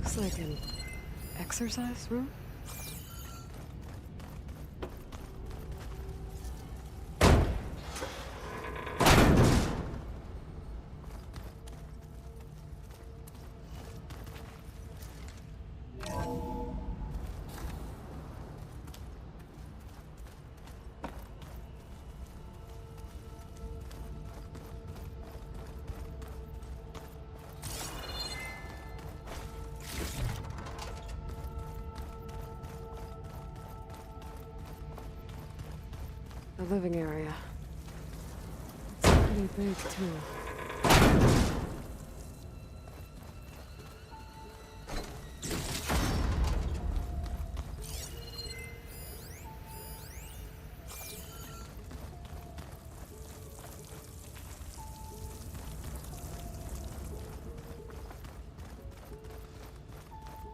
Looks like an exercise room? The living area. It's pretty big, too.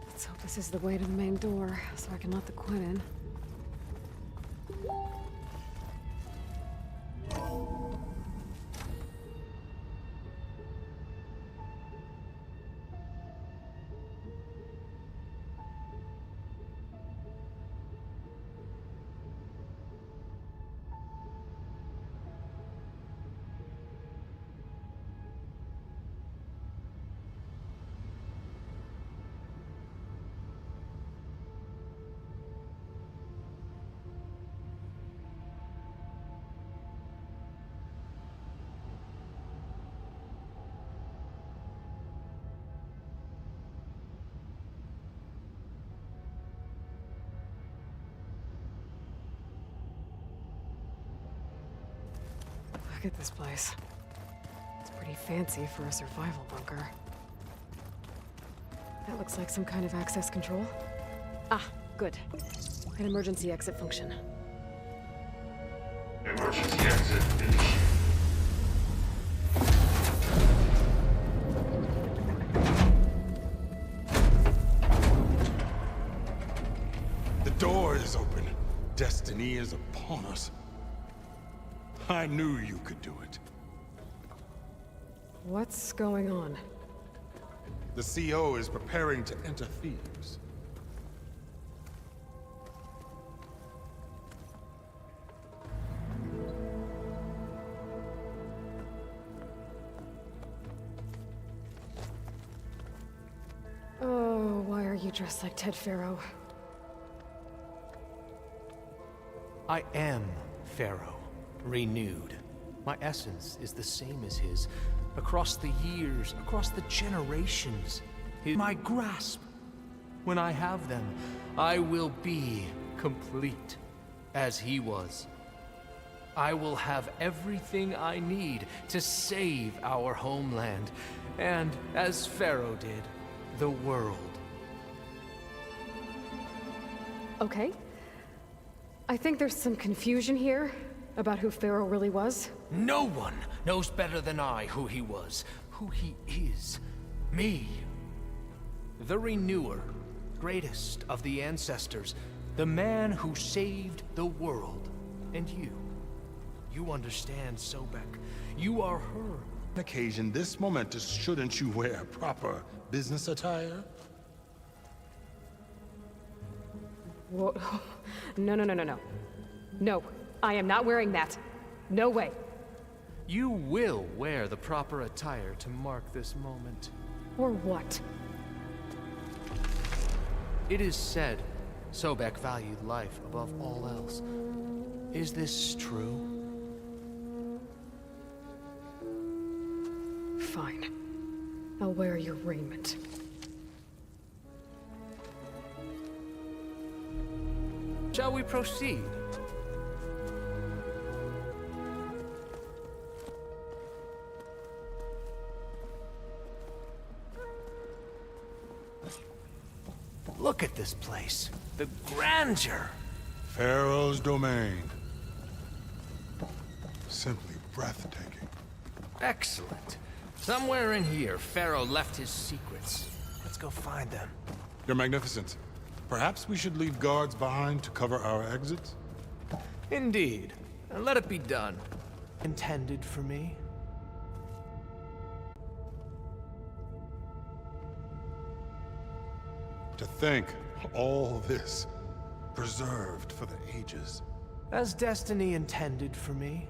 Let's hope this is the way to the main door, so I can let the Quinn in. Look at this place. It's pretty fancy for a survival bunker. That looks like some kind of access control. Ah, good. An emergency exit function. Emergency exit initiated. The door is open. Destiny is upon us. I knew you could do it. What's going on? The CO is preparing to enter Thebes. Oh, why are you dressed like Ted Faro? I am Faro, renewed. My essence is the same as his. Across the years, across the generations, my grasp. When I have them, I will be complete, as he was. I will have everything I need to save our homeland, and, as Faro did, the world. Okay. I think there's some confusion here about who Faro really was. No one knows better than I who he was, who he is. Me. The Renewer, greatest of the ancestors, the man who saved the world. And you. You understand, Sobek. You are her. On occasion, this momentous, shouldn't you wear proper business attire? Whoa. No, no, no, no, no. No, I am not wearing that. No way. You will wear the proper attire to mark this moment. Or what? It is said Sobek valued life above all else. Is this true? Fine. I'll wear your raiment. Shall we proceed? Look at this place. The grandeur. Pharaoh's domain. Simply breathtaking. Excellent. Somewhere in here, Faro left his secrets. Let's go find them. Your Magnificence, perhaps we should leave guards behind to cover our exits? Indeed. And let it be done. Intended for me. To think all this preserved for the ages. As destiny intended for me.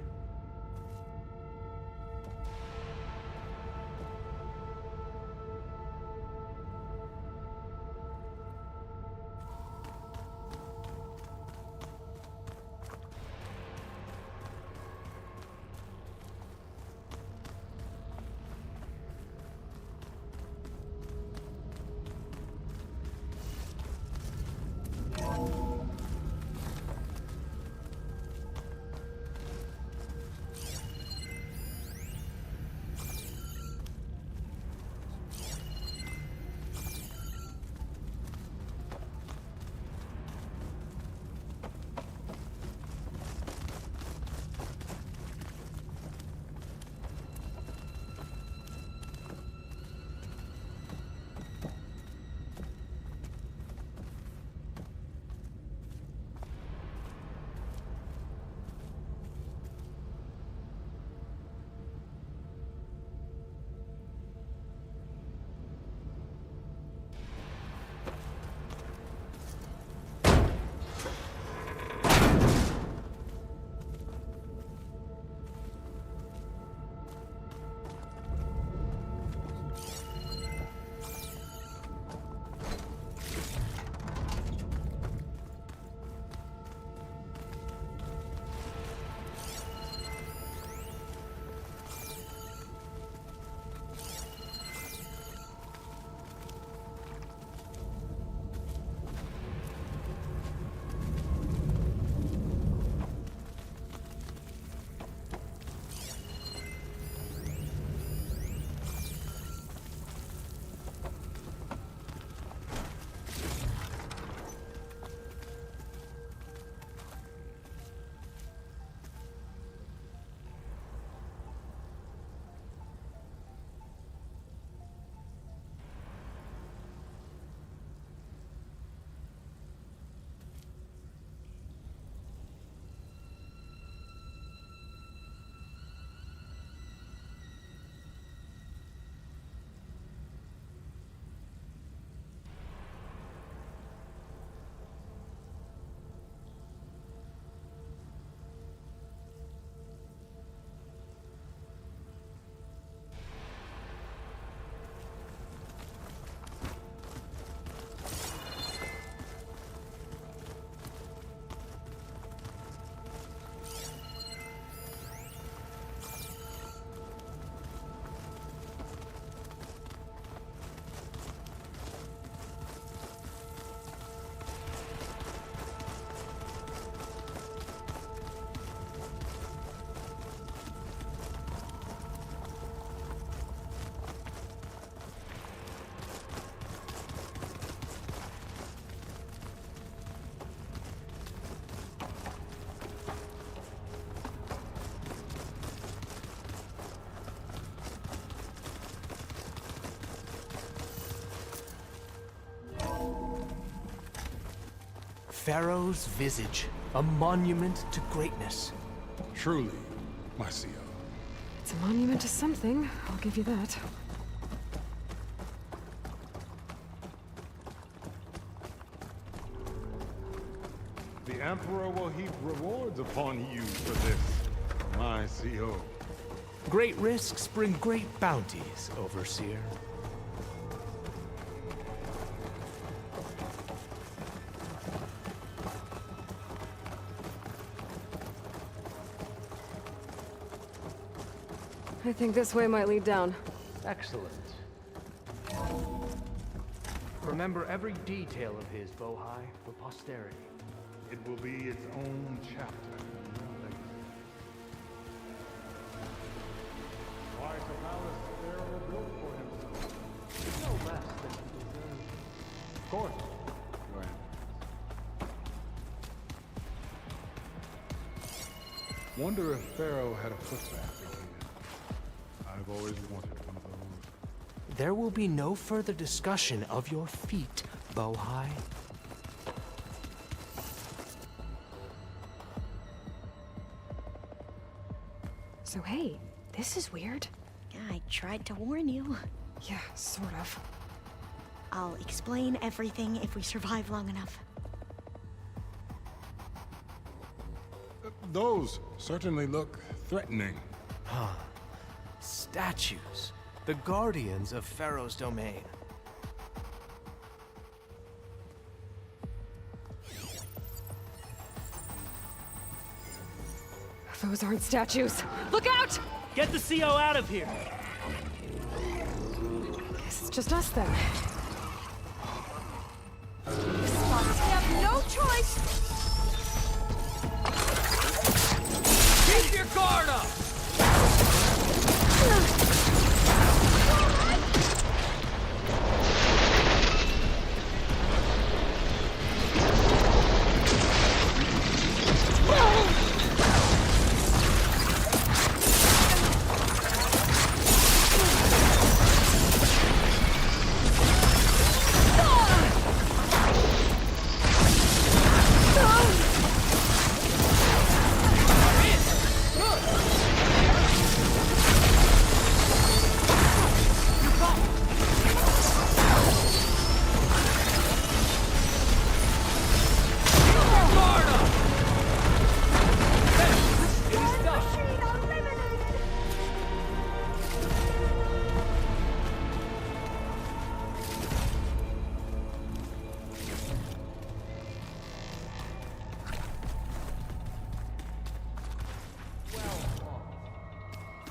Pharaoh's visage, a monument to greatness. Truly, my CO. It's a monument to something, I'll give you that. The Emperor will heap rewards upon you for this, my CO. Great risks bring great bounties, Overseer. I think this way might lead down. Excellent. Remember every detail of his, Bohai, for posterity. It will be its own chapter in your legacy. Twice a palace Pharaoh built for himself. No less than he deserves. Of course, Your Eminence. Wonder if Pharaoh had a footbath in here. I've always wanted one of those. There will be no further discussion of your feat, Bohai. So hey, this is weird. I tried to warn you. Yeah, sort of. I'll explain everything if we survive long enough. Those certainly look threatening. Statues. The guardians of Faro's domain. Those aren't statues. Look out! Get the CO out of here! Guess it's just us then. Sparks, we have no choice! Keep your guard up!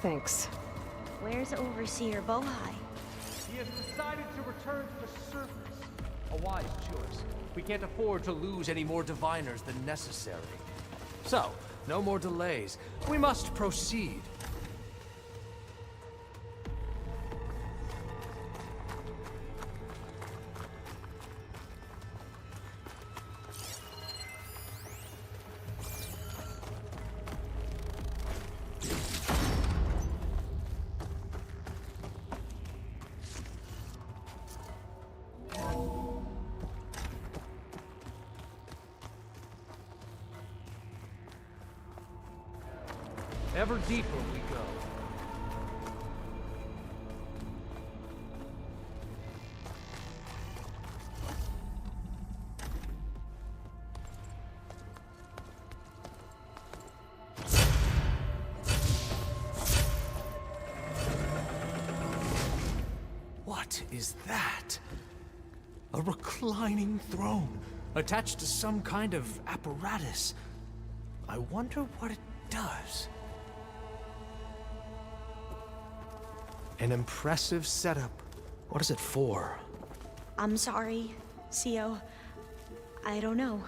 Thanks. Where's Overseer Bohai? He has decided to return to the surface. A wise choice. We can't afford to lose any more diviners than necessary. So, no more delays. We must proceed. Ever deeper we go. What is that? A reclining throne, attached to some kind of apparatus. I wonder what it does. An impressive setup. What is it for? I'm sorry, CO. I don't know.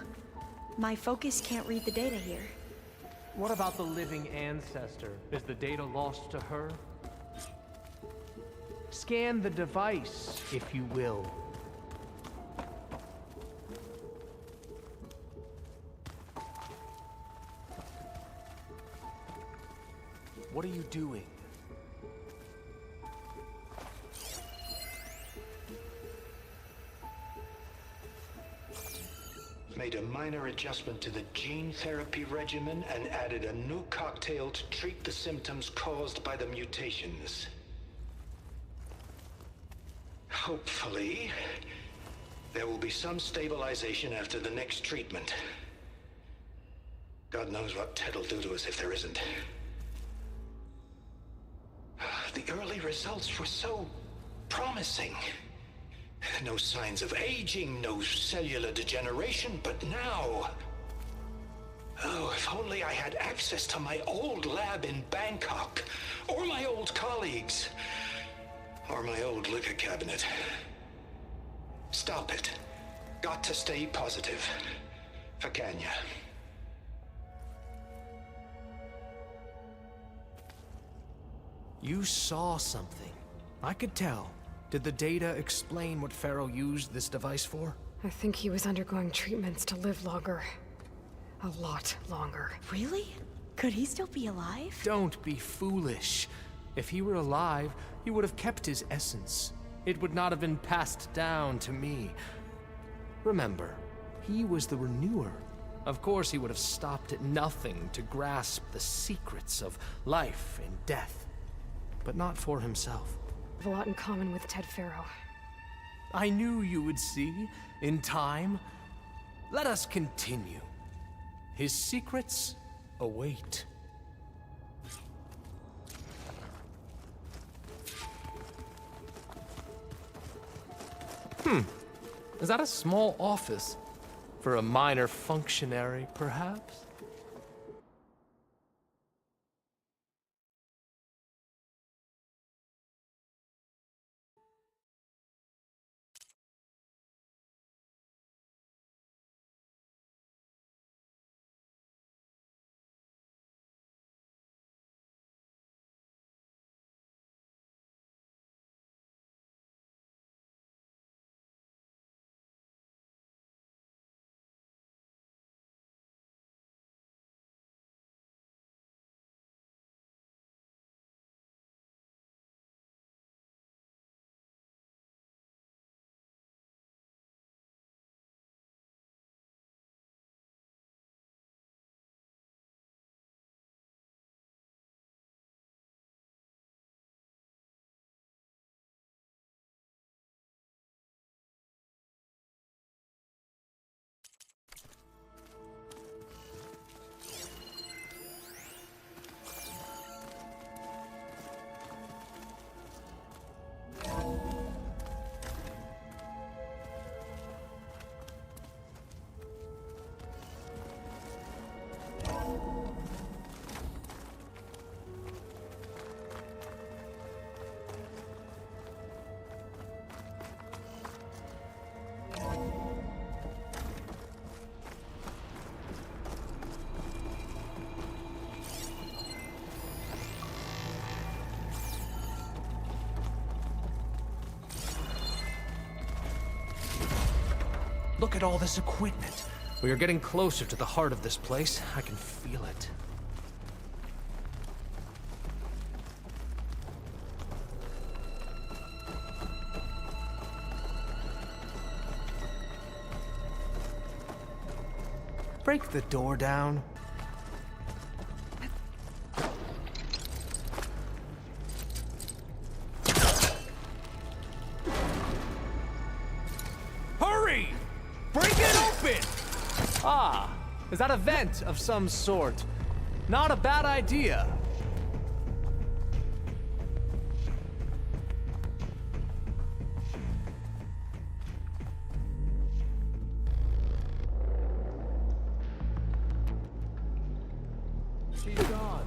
My focus can't read the data here. What about the living ancestor? Is the data lost to her? Scan the device, if you will. What are you doing? Made a minor adjustment to the gene therapy regimen and added a new cocktail to treat the symptoms caused by the mutations. Hopefully, there will be some stabilization after the next treatment. God knows what Ted'll do to us if there isn't. The early results were so promising. No signs of aging, no cellular degeneration, but now... Oh, if only I had access to my old lab in Bangkok, or my old colleagues, or my old liquor cabinet. Stop it. Got to stay positive. For Kenya. You saw something. I could tell. Did the data explain what Faro used this device for? I think he was undergoing treatments to live longer. A lot longer. Really? Could he still be alive? Don't be foolish. If he were alive, he would have kept his essence. It would not have been passed down to me. Remember, he was the renewer. Of course he would have stopped at nothing to grasp the secrets of life and death. But not for himself. I have a lot in common with Ted Faro. I knew you would see, in time. Let us continue. His secrets await. Is that a small office? For a minor functionary, perhaps? Look at all this equipment. We are getting closer to the heart of this place. I can feel it. Break the door down. Hurry! Break it open! Ah, is that a vent of some sort? Not a bad idea. She's gone.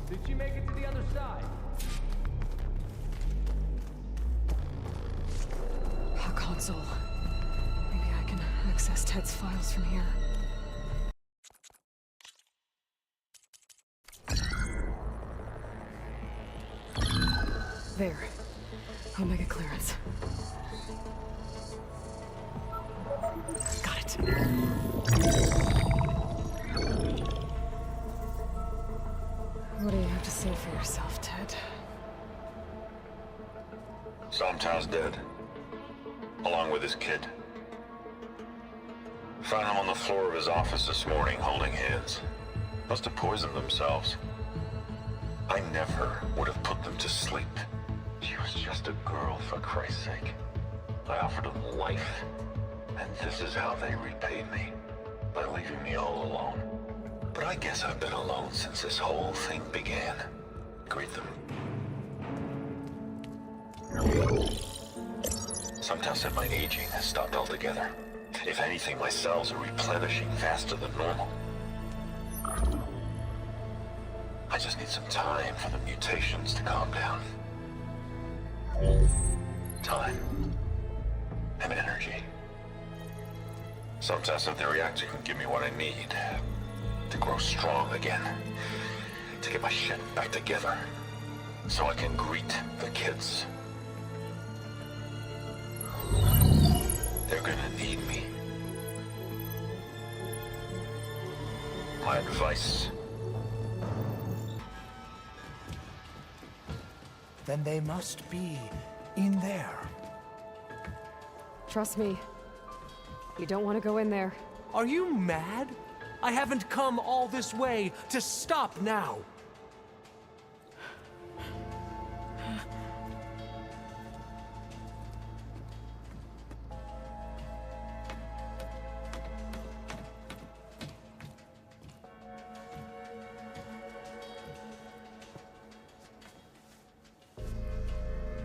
Did she make it to the other side? A console. Maybe I can access Ted's files from here. There. Omega clearance. Got it. What do you have to say for yourself, Ted? Somtown's dead. Along with his kid. Found him on the floor of his office this morning, holding hands. Must have poisoned themselves. I never would have put them to sleep. She was just a girl, for Christ's sake. I offered them life, and this is how they repaid me. By leaving me all alone. But I guess I've been alone since this whole thing began. Greet them. Sometimes said my aging has stopped altogether. If anything, my cells are replenishing faster than normal. I just need some time for the mutations to calm down. Time. And energy. Sometimes if the reactor can give me what I need to grow strong again. To get my shit back together. So I can greet the kids. They're gonna need me. My advice. Then they must be in there. Trust me. You don't want to go in there. Are you mad? I haven't come all this way to stop now.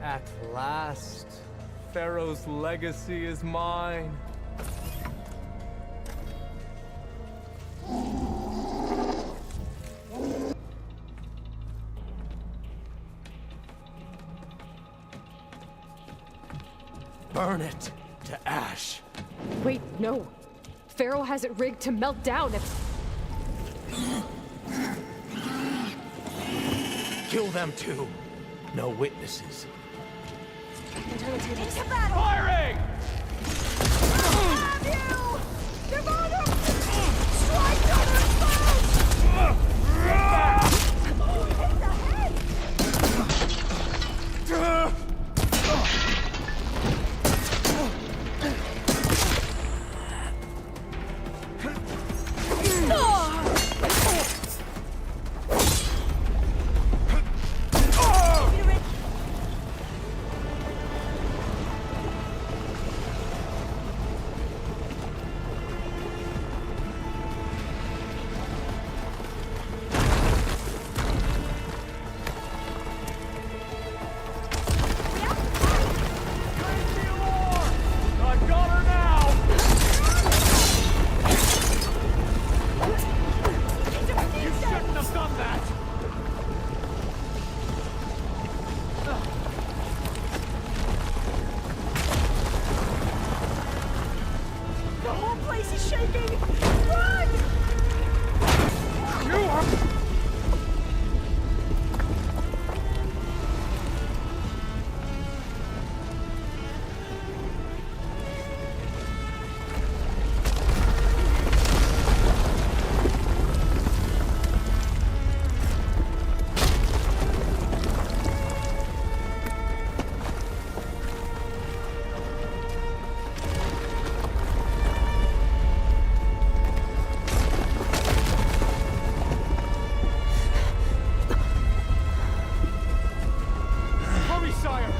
At last, Pharaoh's legacy is mine. Burn it to ash. Wait, no. Faro has it rigged to melt down if... Kill them too. No witnesses. Into battle! Firing! Have you! Devon! Strike to their foes! Hit the head! I got her now! You shouldn't have done that! The whole place is shaking! Run! Hurry, sire!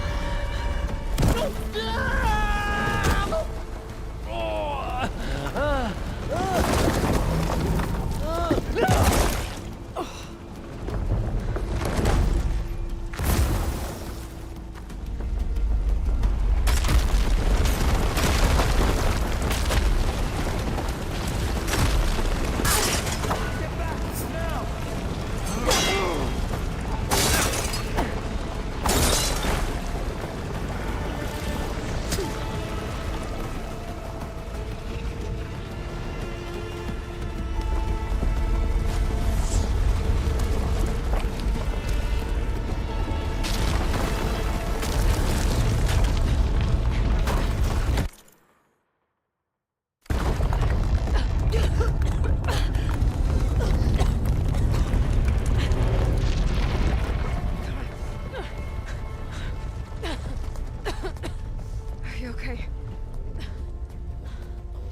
Are you okay?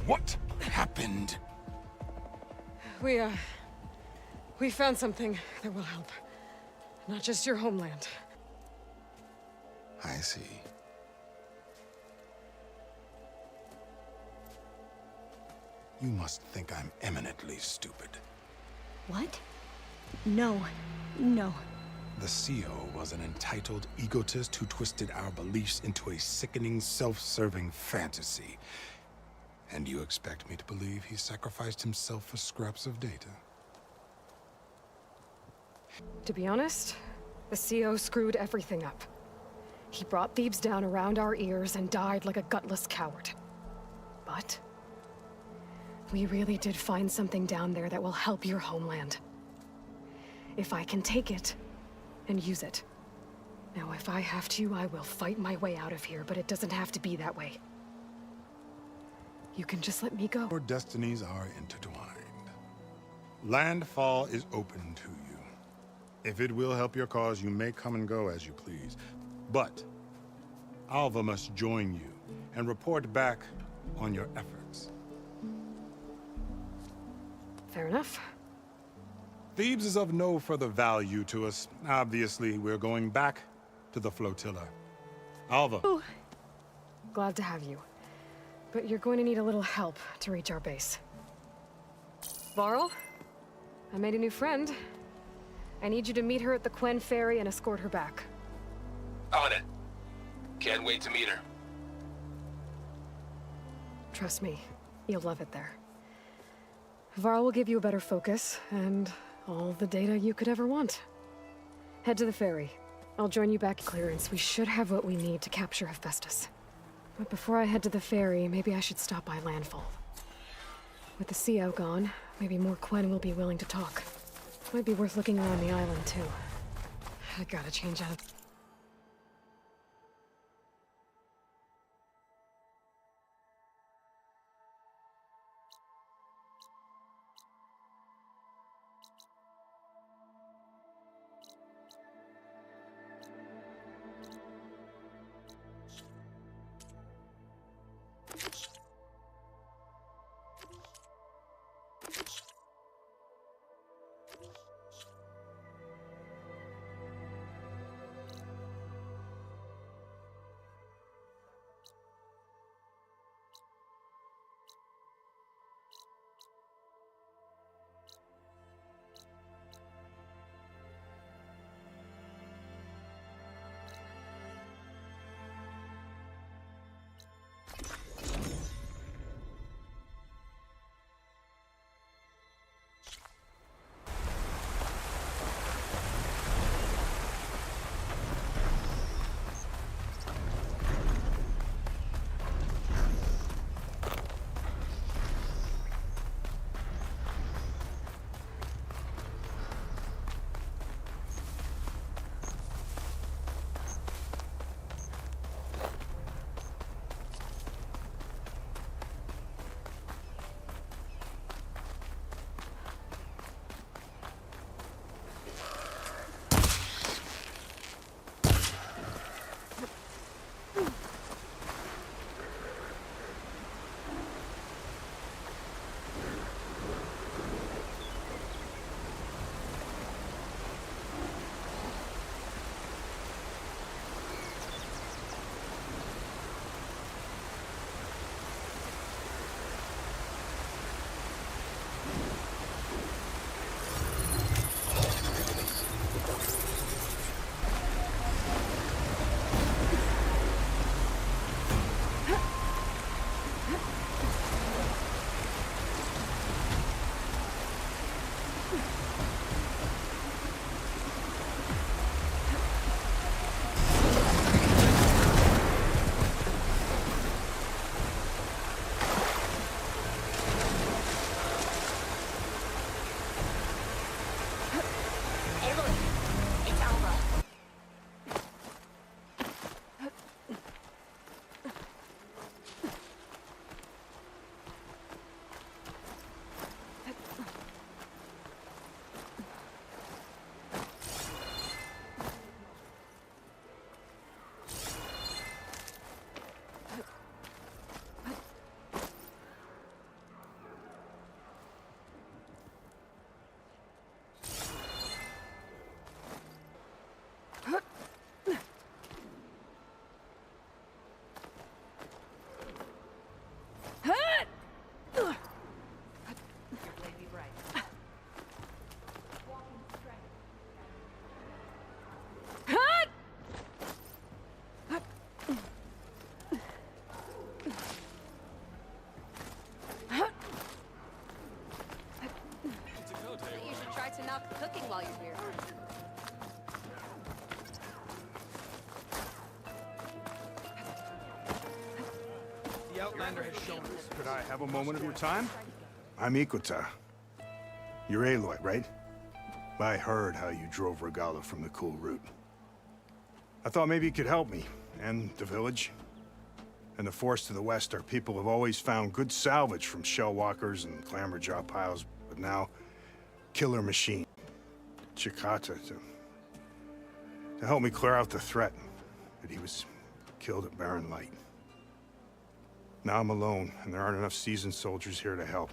What happened? We found something that will help. Not just your homeland. I see. You must think I'm eminently stupid. What? No. No. The CO was an entitled egotist who twisted our beliefs into a sickening, self-serving fantasy. And you expect me to believe he sacrificed himself for scraps of data? To be honest, the CO screwed everything up. He brought Thebes down around our ears and died like a gutless coward. But we really did find something down there that will help your homeland. If I can take it and use it. Now, if I have to, I will fight my way out of here, but it doesn't have to be that way. You can just let me go. Your destinies are intertwined. Landfall is open to you. If it will help your cause, you may come and go as you please. But Alva must join you and report back on your efforts. Fair enough. Thebes is of no further value to us. Obviously, we're going back to the flotilla. Alva. Oh. Glad to have you. But you're going to need a little help to reach our base. Varl, I made a new friend. I need you to meet her at the Quen Ferry and escort her back. On it. Can't wait to meet her. Trust me, you'll love it there. Varl will give you a better focus, and all the data you could ever want. Head to the ferry. I'll join you back at clearance. We should have what we need to capture Hephaestus. But before I head to the ferry, maybe I should stop by landfall. With the CO gone, maybe more Quen will be willing to talk. Might be worth looking around the island, too. I gotta change out. Cooking while you're here. The Outlander has shown us. Could I have a moment of your time? I'm Ikuta. You're Aloy, right? I heard how you drove Regala from the cool route. I thought maybe you could help me, and the village. And the forest to the west, our people have always found good salvage from shellwalkers and clamberjaw piles, but now, killer machine. Chikata to help me clear out the threat, but he was killed at Barren Light. Now I'm alone, and there aren't enough seasoned soldiers here to help.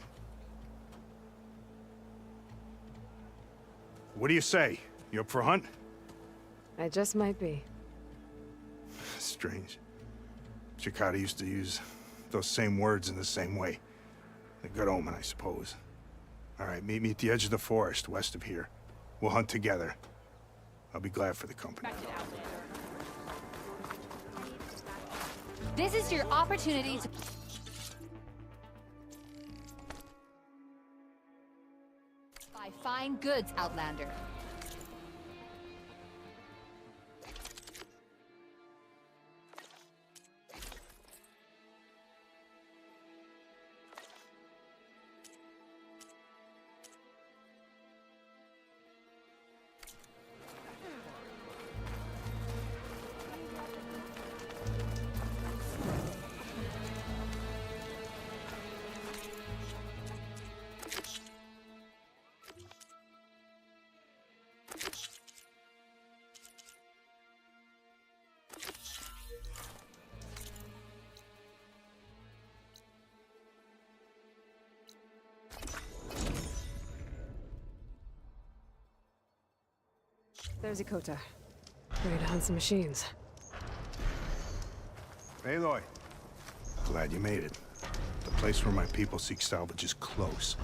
What do you say? You up for a hunt? I just might be. Strange. Chikata used to use those same words in the same way. A good omen, I suppose. All right, meet me at the edge of the forest, west of here. We'll hunt together. I'll be glad for the company. This is your opportunity to... buy fine goods, Outlander. There's Ikota. Ready to hunt some machines. Aloy, glad you made it. The place where my people seek salvage is close,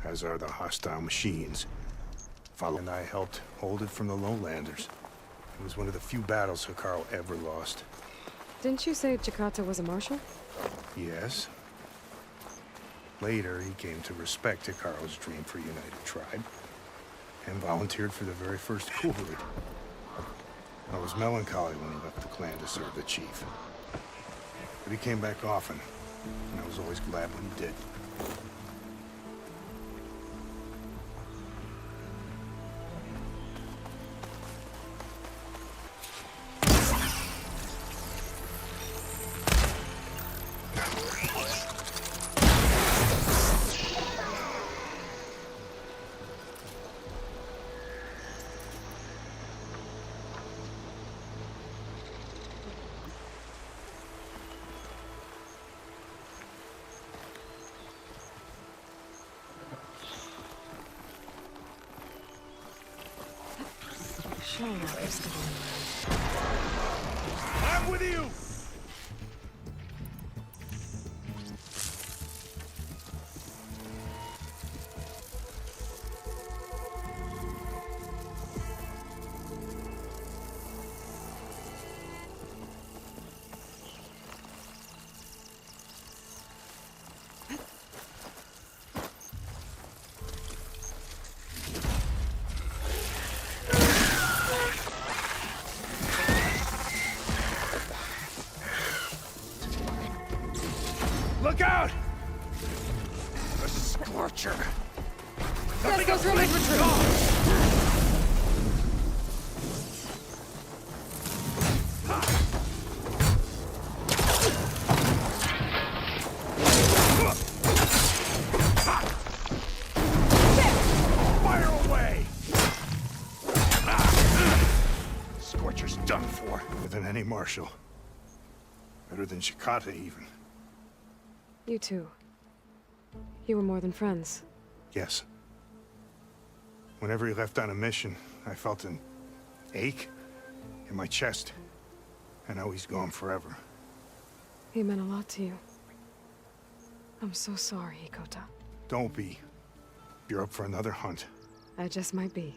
as are the hostile machines. Faro and I helped hold it from the lowlanders. It was one of the few battles Hikaru ever lost. Didn't you say Chikata was a marshal? Yes. Later, he came to respect Hikaru's dream for a united tribe, and volunteered for the very first coup route. I was melancholy when he left the clan to serve the chief. But he came back often, and I was always glad when he did. I'm with you! Look out! The Scorcher! Nothing Let's go through infantry! Fire away! Scorcher's done for. Better than any marshal. Better than Chikata, even. You too. You were more than friends. Yes. Whenever he left on a mission, I felt an ache in my chest. And now he's gone forever. He meant a lot to you. I'm so sorry, Ikota. Don't be. You're up for another hunt. I just might be.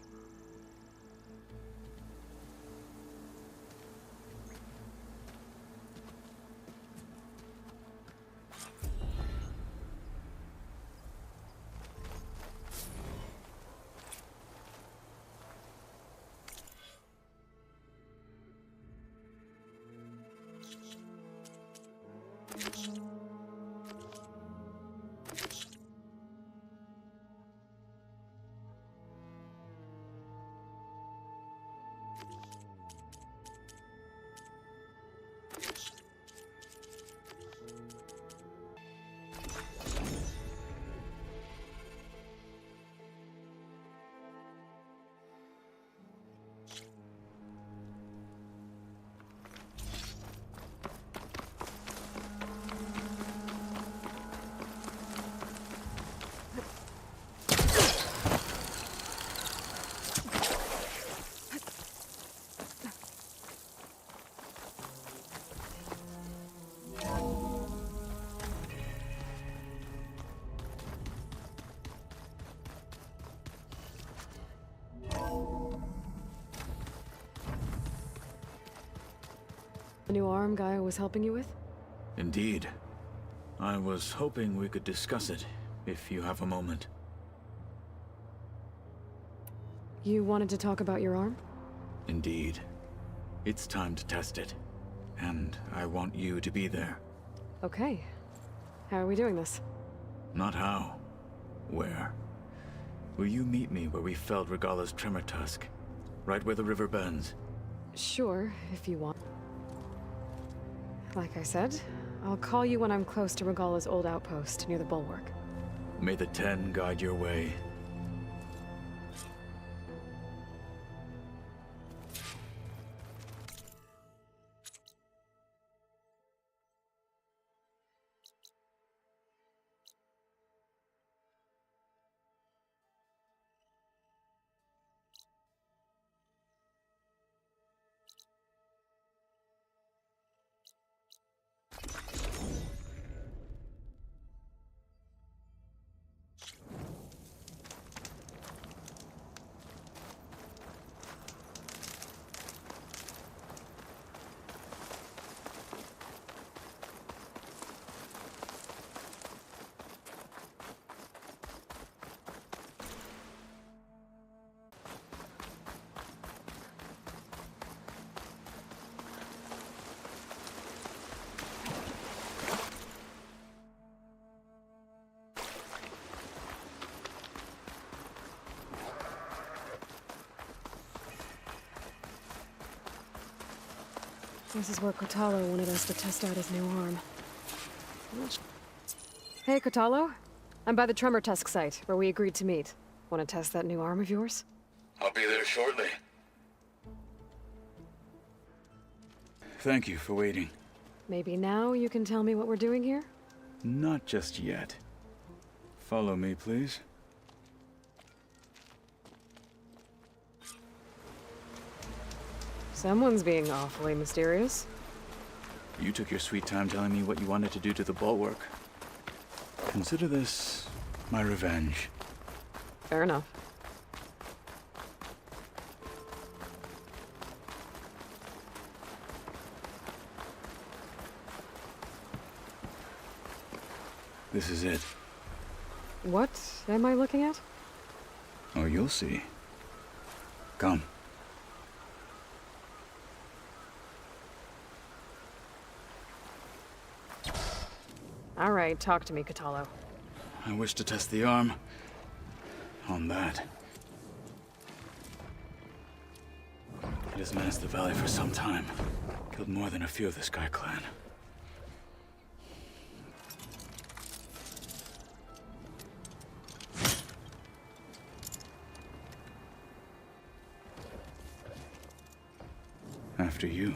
The new arm guy was helping you with? Indeed. I was hoping we could discuss it, if you have a moment. You wanted to talk about your arm? Indeed. It's time to test it. And I want you to be there. Okay. How are we doing this? Not how. Where? Will you meet me where we felled Regala's tremor tusk? Right where the river bends? Sure, if you want. Like I said, I'll call you when I'm close to Regala's old outpost near the bulwark. May the 10 guide your way. This is where Kotalo wanted us to test out his new arm. Hey, Kotalo. I'm by the Tremor Tusk site, where we agreed to meet. Want to test that new arm of yours? I'll be there shortly. Thank you for waiting. Maybe now you can tell me what we're doing here? Not just yet. Follow me, please. Someone's being awfully mysterious. You took your sweet time telling me what you wanted to do to the bulwark. Consider this my revenge. Fair enough. This is it. What am I looking at? Oh, you'll see. Come. All right, talk to me, Kotalo. I wish to test the arm on that. It has menaced the valley for some time. Killed more than a few of the Sky Clan. After you.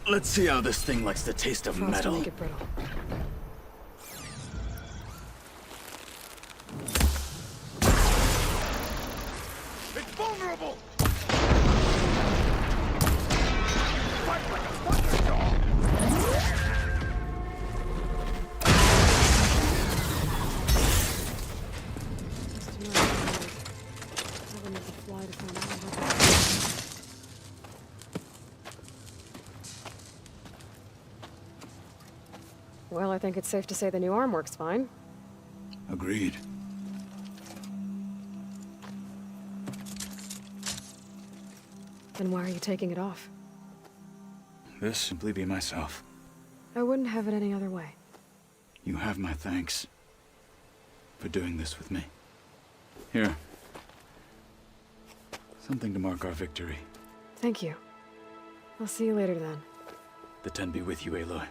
Let's see how this thing likes the taste of Frost will metal. make it brittle. It's vulnerable! Fight like a thunderdog! Just another one. Never meant to fly to find out. Well, I think it's safe to say the new arm works fine. Agreed. Then why are you taking it off? This simply be myself. I wouldn't have it any other way. You have my thanks for doing this with me. Here. Something to mark our victory. Thank you. I'll see you later then. The 10 be with you, Aloy.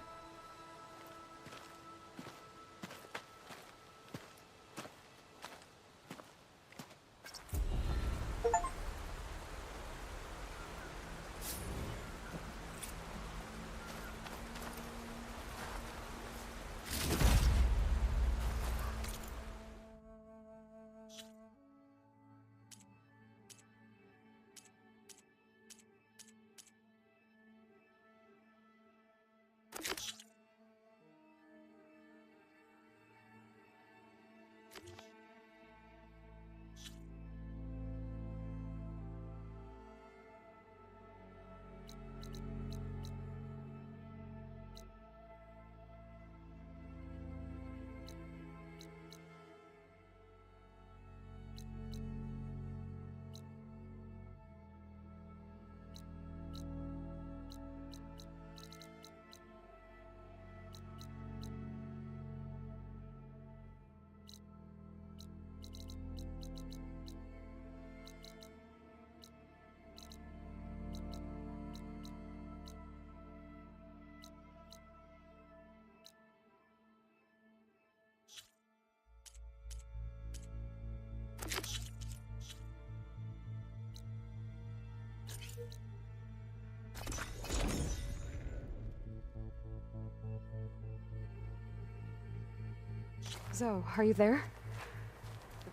Zoe, are you there?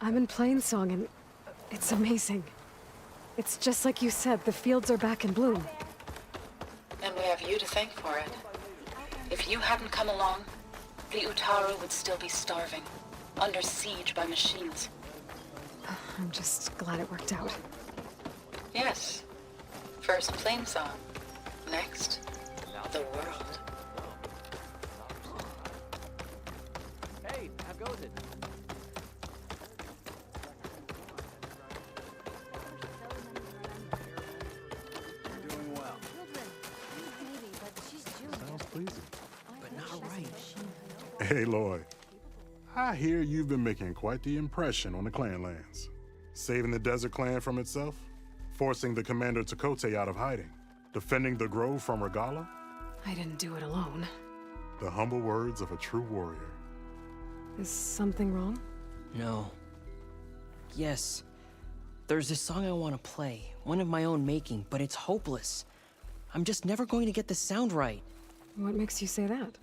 I'm in Plainsong and it's amazing. It's just like you said, the fields are back in bloom. And we have you to thank for it. If you hadn't come along, the Utaru would still be starving, under siege by machines. I'm just glad it worked out. Yes. First Plainsong. Next, the world. Hey, how goes it? Doing well. Sounds pleasing. But not right. Hey, Lloyd. I hear you've been making quite the impression on the clan lands. Saving the desert clan from itself, forcing the commander Takote out of hiding, defending the grove from Regala. I didn't do it alone. The humble words of a true warrior. Is something wrong? No. Yes. There's this song I want to play, one of my own making, but it's hopeless. I'm just never going to get the sound right. What makes you say that?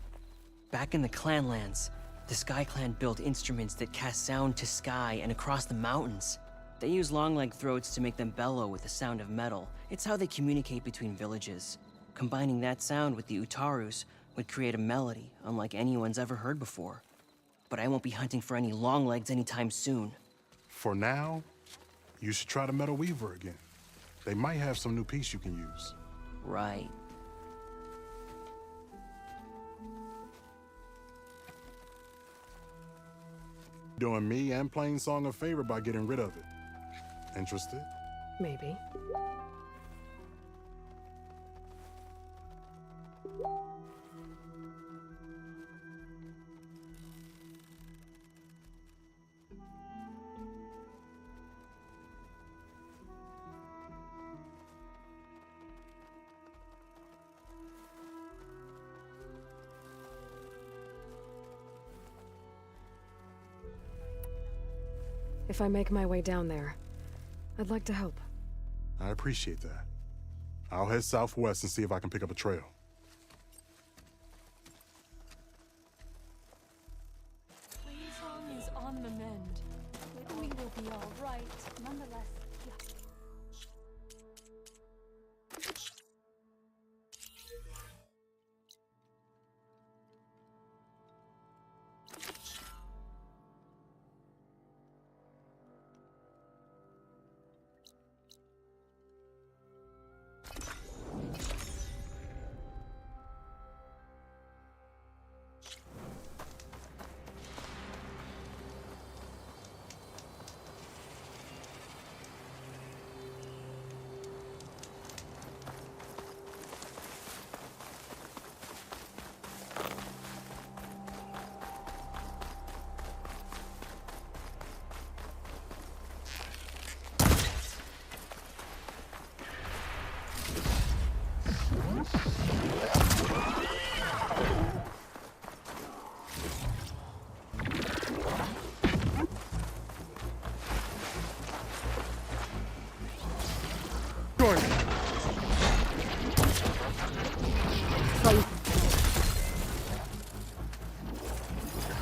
Back in the Clanlands, the Sky Clan built instruments that cast sound to sky and across the mountains. They use long-leg throats to make them bellow with the sound of metal. It's how they communicate between villages. Combining that sound with the Utarus would create a melody unlike anyone's ever heard before. But I won't be hunting for any long legs anytime soon. For now, you should try the Metal Weaver again. They might have some new piece you can use. Right. Doing me and Plainsong a favor by getting rid of it. Interested? Maybe. If I make my way down there, I'd like to help. I appreciate that. I'll head southwest and see if I can pick up a trail. Plainsong is on the mend. We will be all right. Nonetheless, yeah.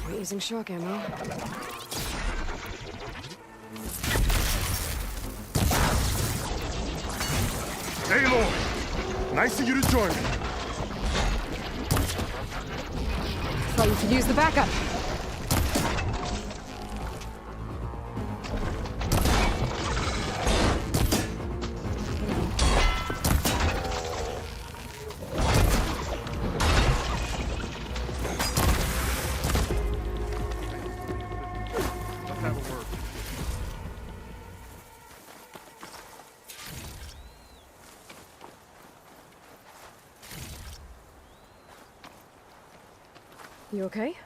We're using shock ammo. Hey, Lloyd! Nice of you to join me. Thought you could use the backup. Let's have a word. You okay?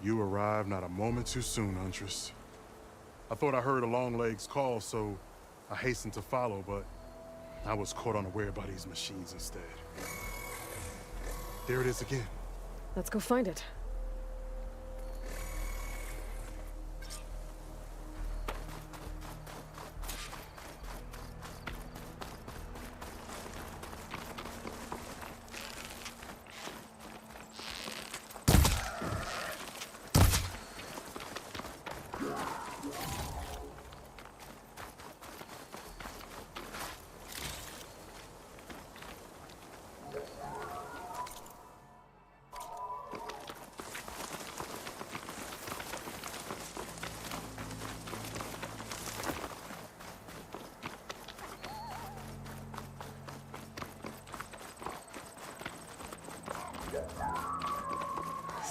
You arrived not a moment too soon, Huntress. I thought I heard a Longleg's call, so I hastened to follow, but I was caught unaware by these machines instead. There it is again. Let's go find it.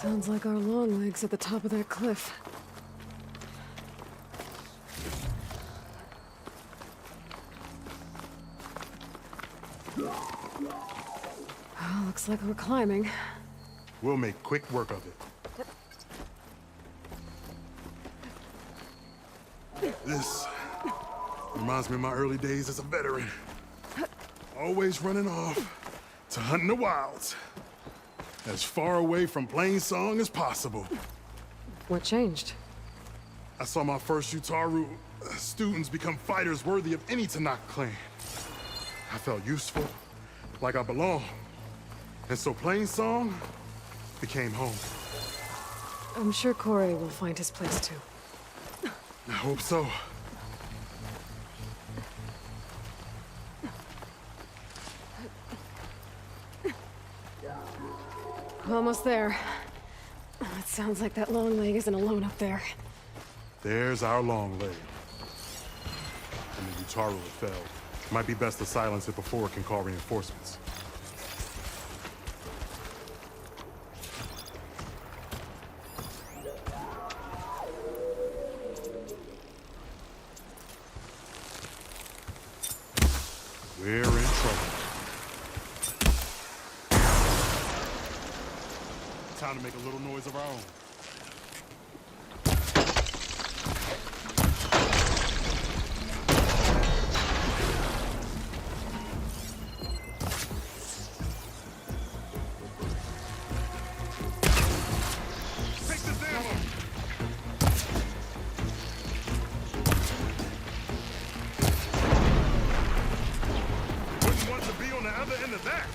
Sounds like our long legs at the top of that cliff. Oh, looks like we're climbing. We'll make quick work of it. This reminds me of my early days as a veteran. Always running off to hunt in the wilds. As far away from plain song as possible. What changed? I saw my first Utaru students become fighters worthy of any Tanakh clan. I felt useful, like I belonged. And so plain song became home. I'm sure Corey will find his place too. I hope so. Almost there. It sounds like that long leg isn't alone up there. There's our long leg. And the Utaru have fell. Might be best to silence it before it can call reinforcements. We're in trouble. Time to make a little noise of our own. Take this ammo! Wouldn't want to be on the other end of that.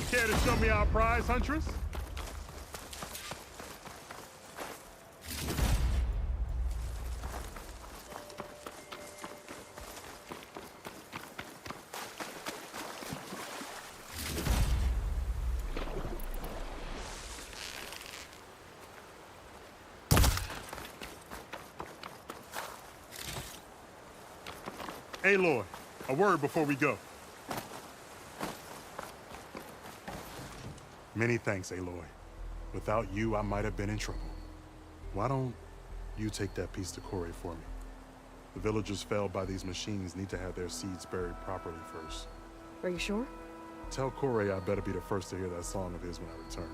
Care to show me our prize, Huntress? Aloy, a word before we go. Many thanks, Aloy. Without you, I might have been in trouble. Why don't you take that piece to Corey for me? The villagers felled by these machines need to have their seeds buried properly first. Are you sure? Tell Corey I better be the first to hear that song of his when I return.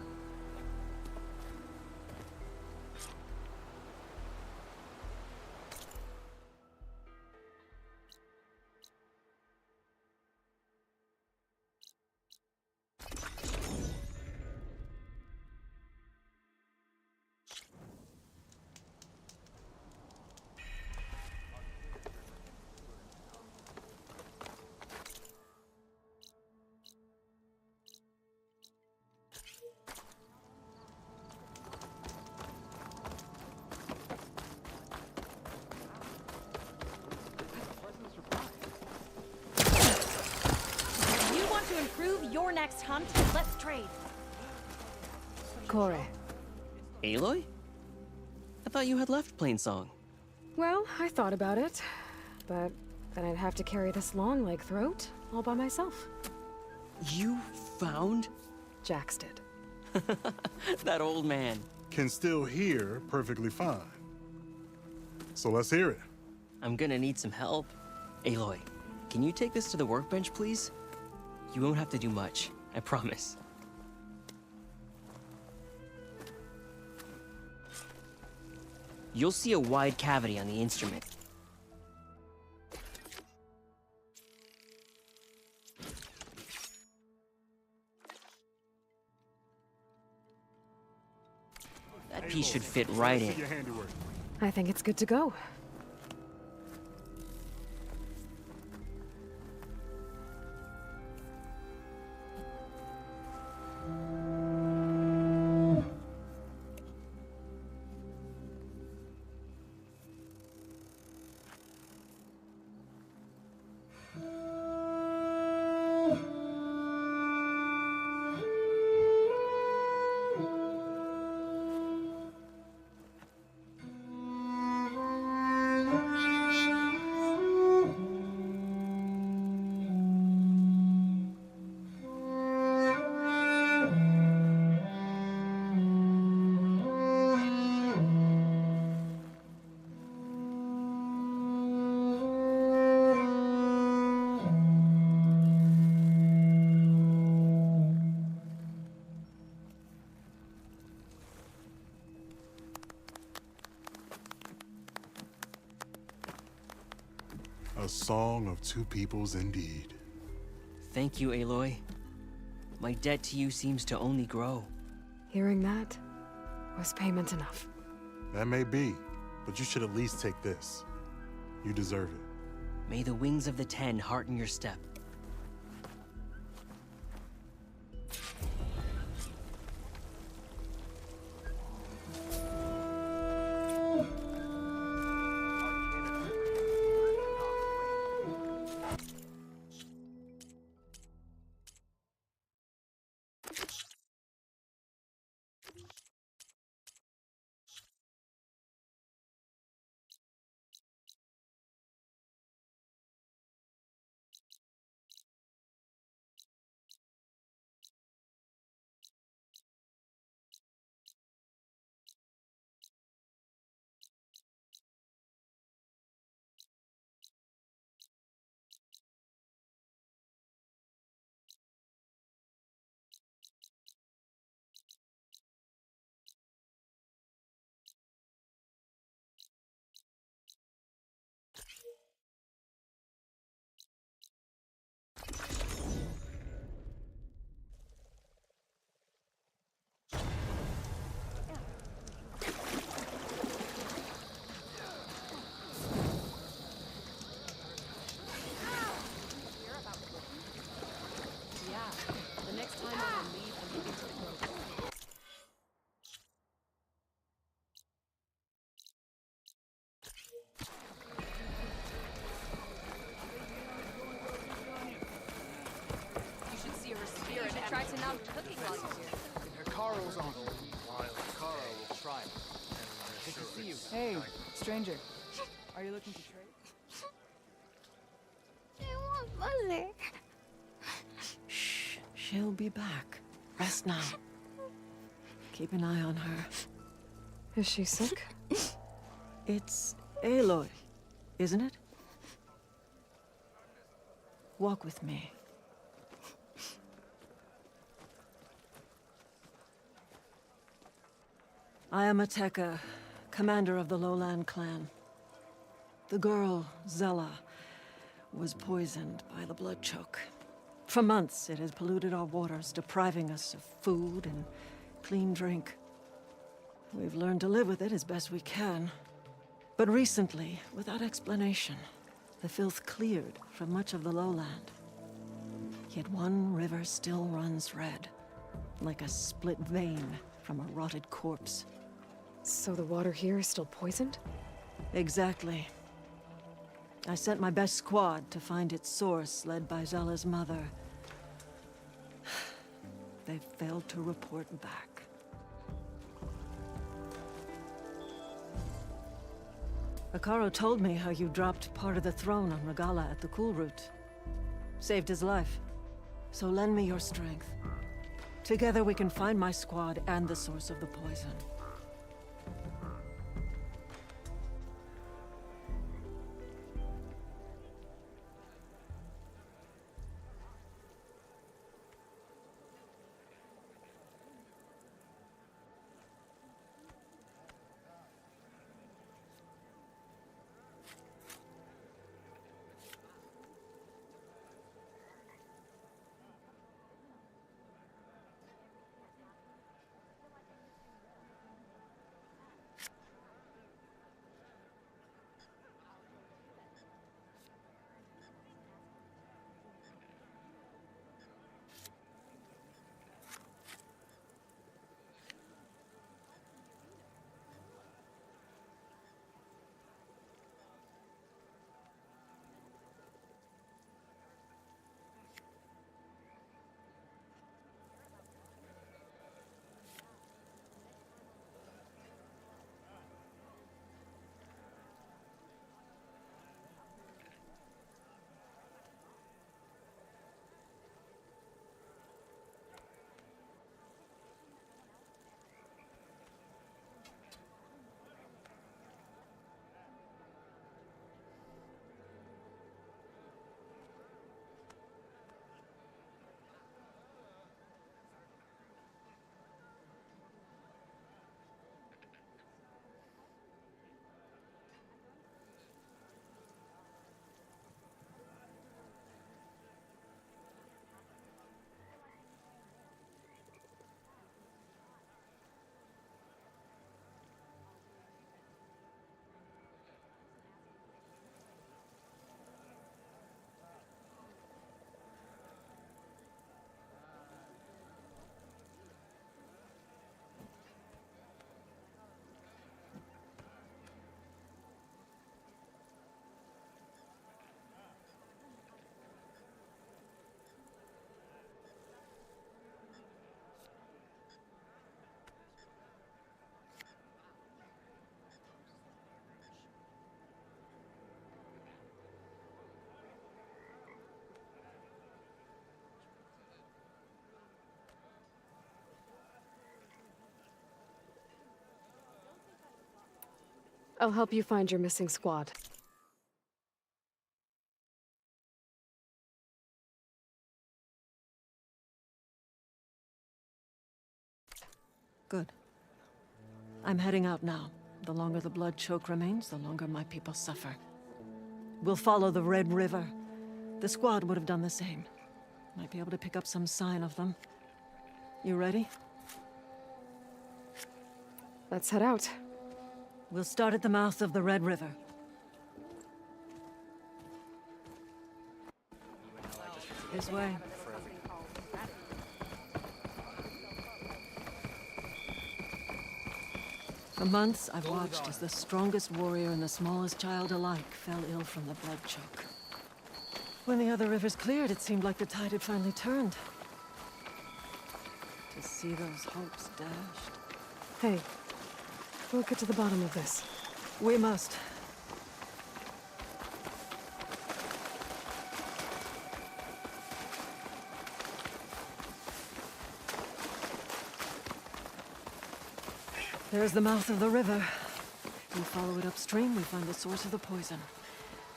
Your next hunt, let's trade. Corey. Aloy? I thought you had left Plainsong. Well, I thought about it, but then I'd have to carry this long leg throat all by myself. You found? Jax did. That old man. Can still hear perfectly fine. So let's hear it. I'm gonna need some help. Aloy, can you take this to the workbench, please? You won't have to do much, I promise. You'll see a wide cavity on the instrument. That piece should fit right in. I think it's good to go. A song of two peoples indeed. Thank you, Aloy. My debt to you seems to only grow. Hearing that was payment enough. That may be, but you should at least take this. You deserve it. May the wings of the Ten hearten your step. Try to not cooking while you're here. Hikaru's on. While Hikaru will try. Good to see you. Hey, stranger. Are you looking to trade? I want Mother. Shh. She'll be back. Rest now. Keep an eye on her. Is she sick? It's Aloy, isn't it? Walk with me. I am Ateka, commander of the Lowland clan. The girl, Zella, was poisoned by the blood choke. For months, it has polluted our waters, depriving us of food and clean drink. We've learned to live with it as best we can. But recently, without explanation, the filth cleared from much of the lowland. Yet one river still runs red, like a split vein from a rotted corpse. So the water here is still poisoned? Exactly. I sent my best squad to find its source, led by Zella's mother. They failed to report back. Hikaru told me how you dropped part of the throne on Regala at the Cool Route. Saved his life. So lend me your strength. Together we can find my squad and the source of the poison. I'll help you find your missing squad. Good. I'm heading out now. The longer the blood choke remains, the longer my people suffer. We'll follow the Red River. The squad would have done the same. Might be able to pick up some sign of them. You ready? Let's head out. We'll start at the mouth of the Red River. This way. For months, I've watched as the strongest warrior and the smallest child alike fell ill from the blood choke. When the other rivers cleared, it seemed like the tide had finally turned. To see those hopes dashed. Hey, we'll get to the bottom of this. We must. There's the mouth of the river. We follow it upstream, we find the source of the poison.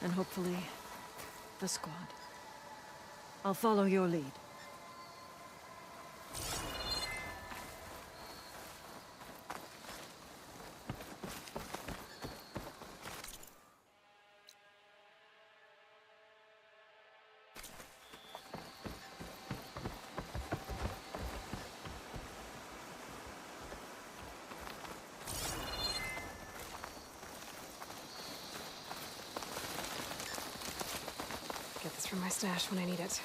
And hopefully, the squad. I'll follow your lead. Get this from my stash when I need it.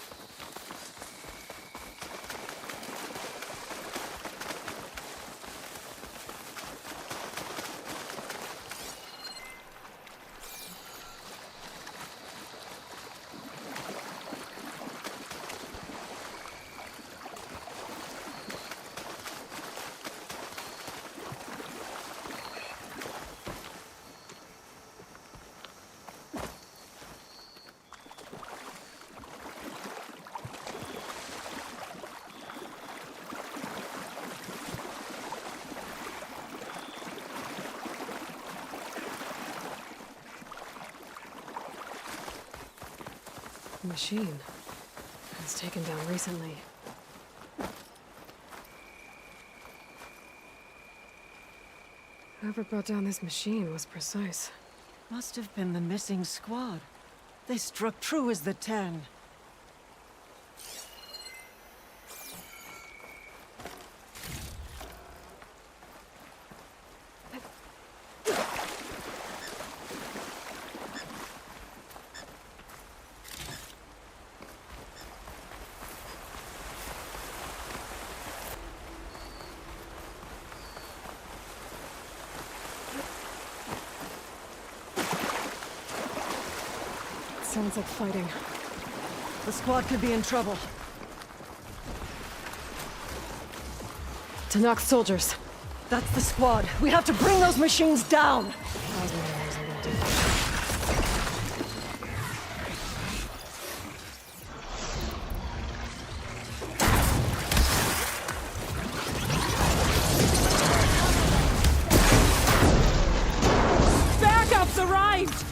Machine. It was taken down recently. Whoever brought down this machine was precise. Must have been the missing squad. They struck true as the 10. Sounds like fighting. The squad could be in trouble. To knock soldiers. That's the squad. We have to bring those machines down! Backup's arrived!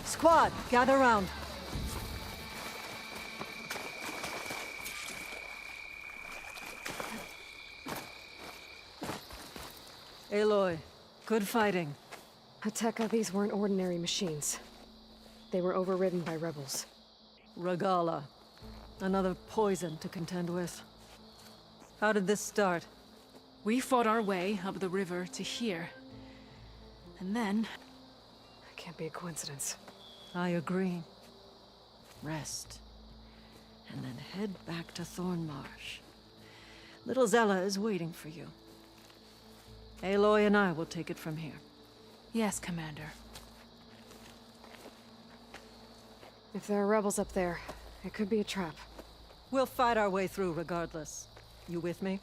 Squad, gather round. Aloy, good fighting. Hateka, these weren't ordinary machines. They were overridden by rebels. Regala. Another poison to contend with. How did this start? We fought our way up the river to here. And then... Can't be a coincidence. I agree. Rest. And then head back to Thornmarsh. Little Zella is waiting for you. Aloy and I will take it from here. Yes, Commander. If there are rebels up there, it could be a trap. We'll fight our way through regardless. You with me?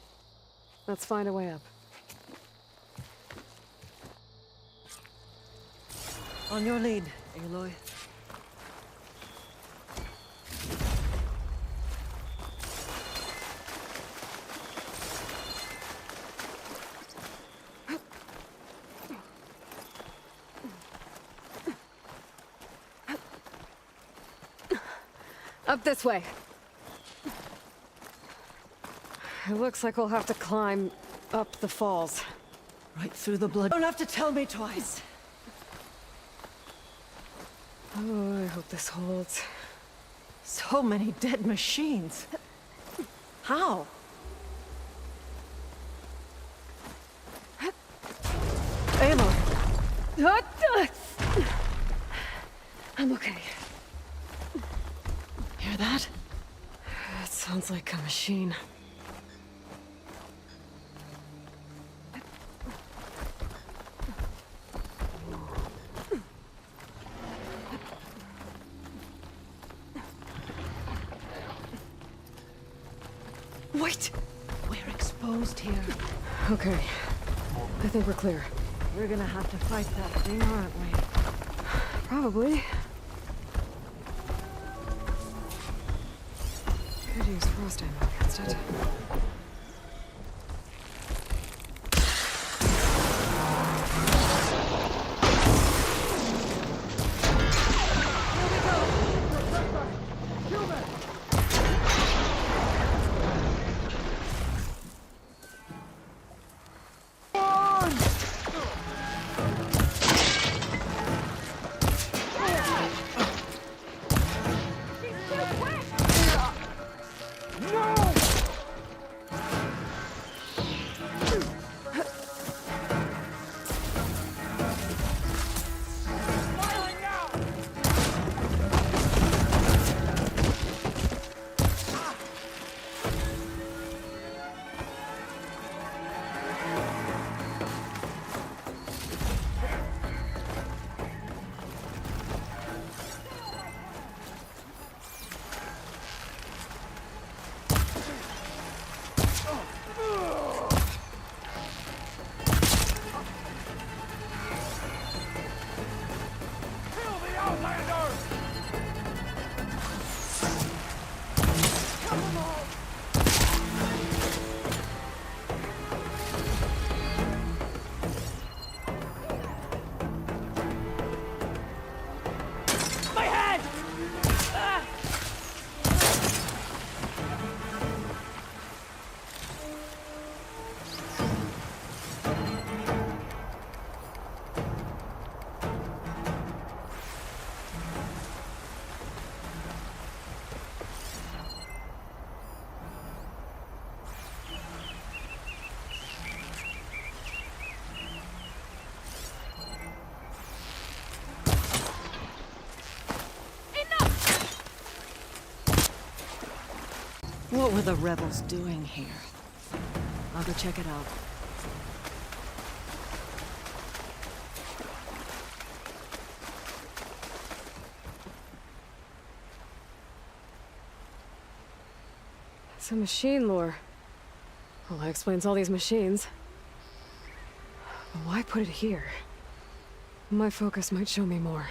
Let's find a way up. On your lead, Aloy. Up this way. It looks like we'll have to climb up the falls. Right through the blood. Don't have to tell me twice. Oh, I hope this holds. So many dead machines. How? Aloy. I'm okay. Hear that? It sounds like a machine. Wait! We're exposed here. Okay. I think we're clear. We're gonna have to fight that thing, aren't we? Probably. Could use frost ammo against it. What were the rebels doing here? I'll go check it out. It's a machine lore. Well, that explains all these machines. But why put it here? My focus might show me more.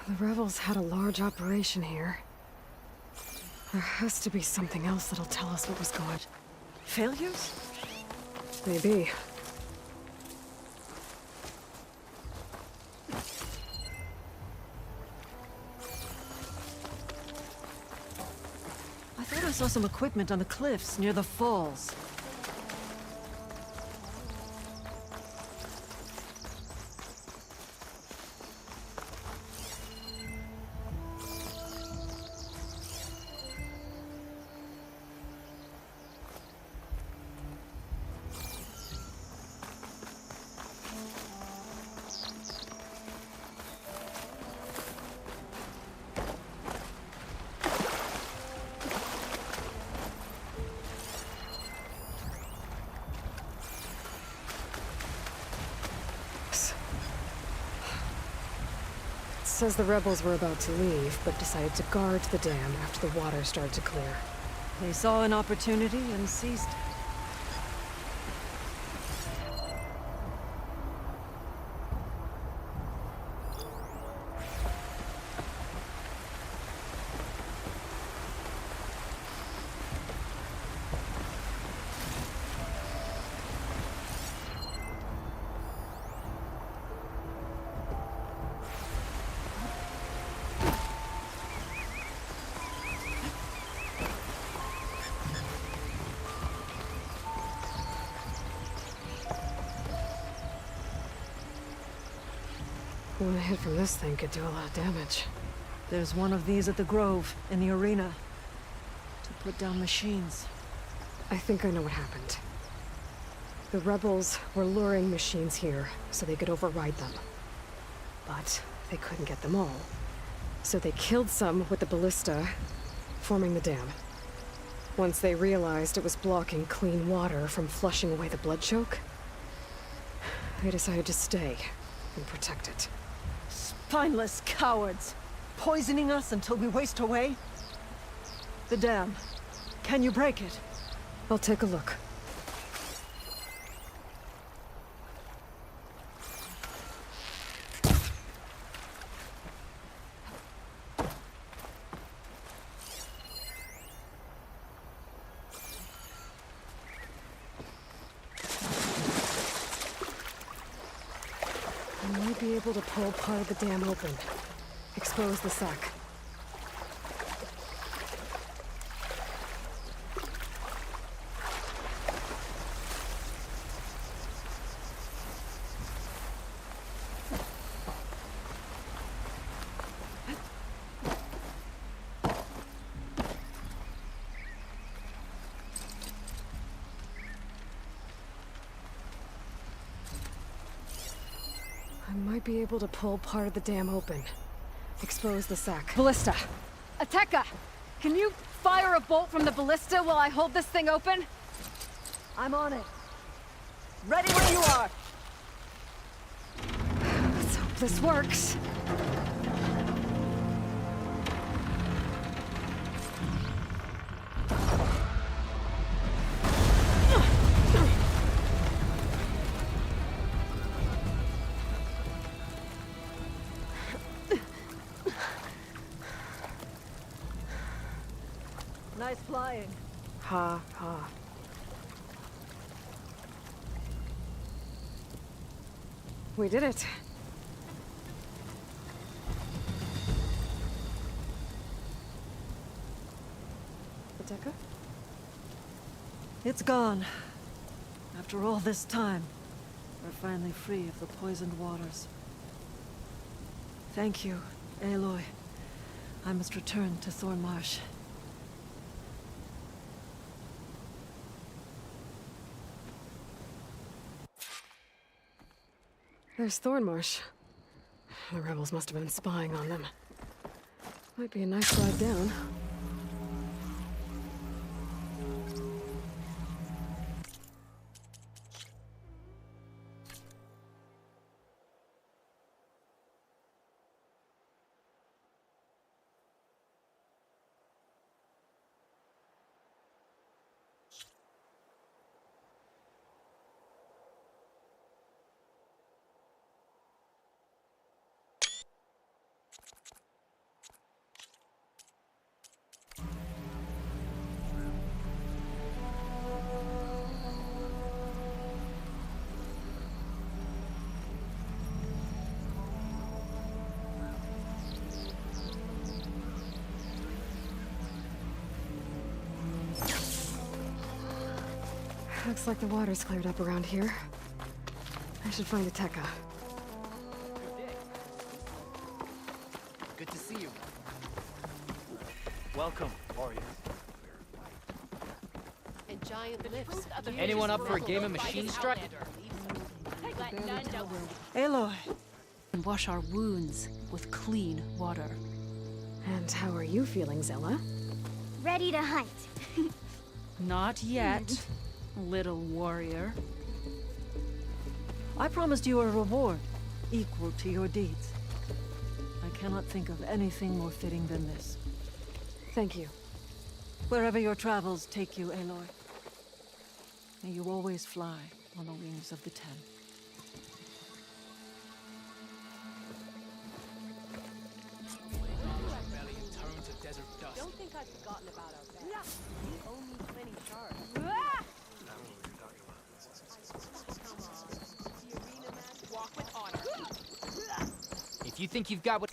The rebels had a large operation here. There has to be something else that'll tell us what was going. Failures? Maybe. I thought I saw some equipment on the cliffs near the falls. says the rebels were about to leave, but decided to guard the dam after the water started to clear. They saw an opportunity and seized it. One hit from this thing could do a lot of damage. There's one of these at the Grove, in the arena. To put down machines. I think I know what happened. The rebels were luring machines here so they could override them. But they couldn't get them all. So they killed some with the ballista, forming the dam. Once they realized it was blocking clean water from flushing away the blood choke, they decided to stay and protect it. Spineless cowards! Poisoning us until we waste away? The dam. Can you break it? I'll take a look. I might be able to pull part of the dam open. Expose the sack. I might be able to pull part of the dam open. Expose the sack. Ballista! Ateka! Can you fire a bolt from the ballista while I hold this thing open? I'm on it. Ready when you are! Let's hope this works. Nice flying. Ha, ha. We did it. Ateka? It's gone. After all this time, we're finally free of the poisoned waters. Thank you, Aloy. I must return to Thornmarsh. There's Thornmarsh. The rebels must have been spying on them. Might be a nice ride down. Looks like the water's cleared up around here. I should find Ateka. Good to see you. Welcome, warriors. And giant lifts. Anyone up for a game of machine strut? Aloy! And wash our wounds with clean water. And how are you feeling, Zella? Ready to hunt. Not yet, little warrior. I promised you a reward equal to your deeds. I cannot think of anything more fitting than this. Thank you. Wherever your travels take you, Aloy, may you always fly on the wings of the Ten. Don't think I've forgotten about our bed. No. We only plenty shards. Walk with honor. If you think you've got what...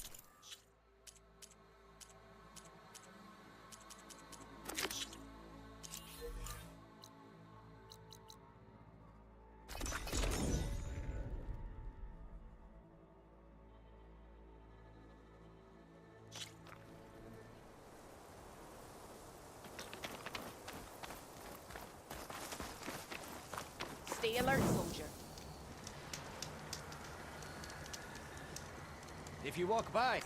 Stay alert, soldier. If you walk by,